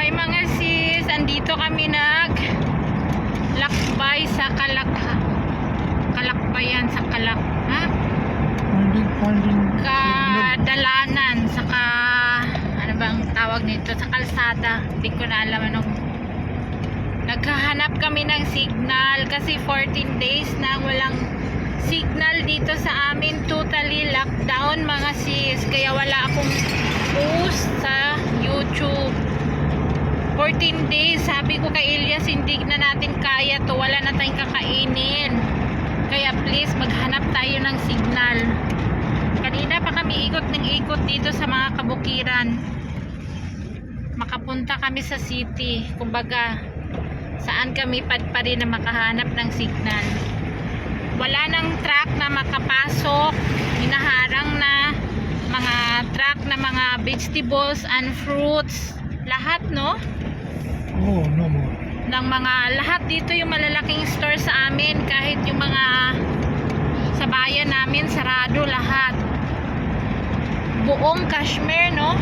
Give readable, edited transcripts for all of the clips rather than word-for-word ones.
Hi mga sis, andito kami lakbay sa kalakbayan sa kadalanan ano bang tawag nito, sa kalsada. Hindi ko na alam anong. Naghahanap kami ng signal kasi 14 days na walang signal dito sa amin. Totally lockdown mga sis, kaya wala akong post sa YouTube. 14 days, sabi ko kay Elias, hindi na natin kaya to, wala na tayong kakainin, kaya please maghanap tayo ng signal. Kanina pa kami ikot ng ikot dito sa mga kabukiran, makapunta kami sa city, kumbaga saan kami padpari na makahanap ng signal. Wala nang truck na makapasok, hinaharang na mga truck na mga vegetables and fruits, lahat no? Oh, no more. Ng mga lahat dito, yung malalaking store sa amin, kahit yung mga sa bayan namin sarado lahat. Buong Kashmir no?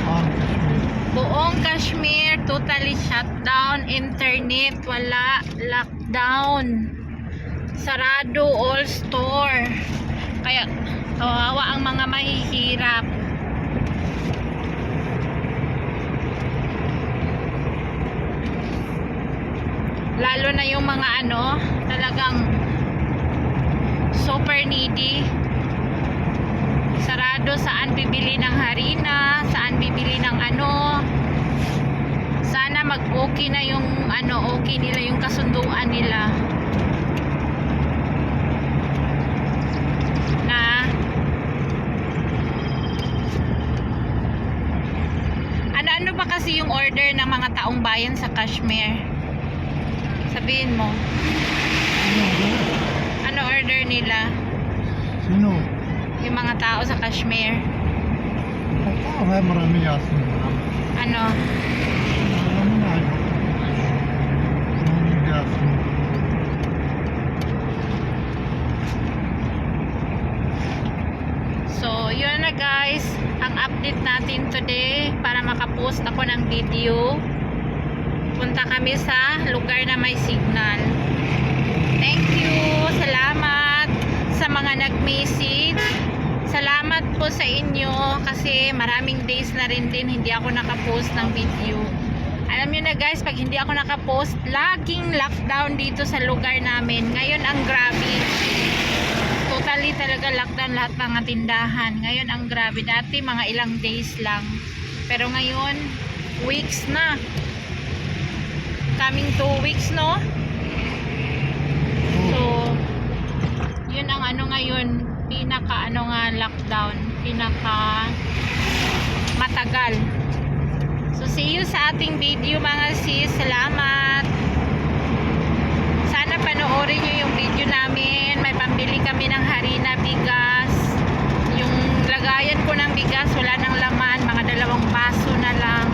Oh. Kashmir. Buong Kashmir totally shut down, internet wala, lockdown, sarado all store, kaya kawawa ang mga mahihirap. Lalo na yung mga talagang super needy. Sarado, saan bibili ng harina, saan bibili ng sana mag-okay na yung okay nila yung kasunduan nila na ano ba kasi yung order ng mga taong bayan sa Kashmir? Sabihin mo. Ano order nila? Sino? Yung mga tao sa Kashmir. Marami yasin. Ano? Marami na yun. Marami yasin. So, yun na guys. Ang update natin today para makapost ako ng video. Punta kami sa lugar na may signal. Thank you. Salamat sa mga nag-message. Salamat po sa inyo kasi maraming days na rin din hindi ako nakapost ng video. Alam nyo na guys, pag hindi ako nakapost, laging lockdown dito sa lugar namin. Ngayon ang grabe. Totally talaga lockdown lahat mga tindahan. Ngayon ang grabe. Dati mga ilang days lang. Pero ngayon, weeks na. Coming 2 weeks, no? So, yun ang ngayon, pinaka lockdown, pinaka matagal. So, see you sa ating video mga sis. Salamat. Sana panoorin nyo yung video namin. May pambili kami ng harina, bigas. Yung lagayan ko ng bigas, wala nang laman, mga 2 baso na lang.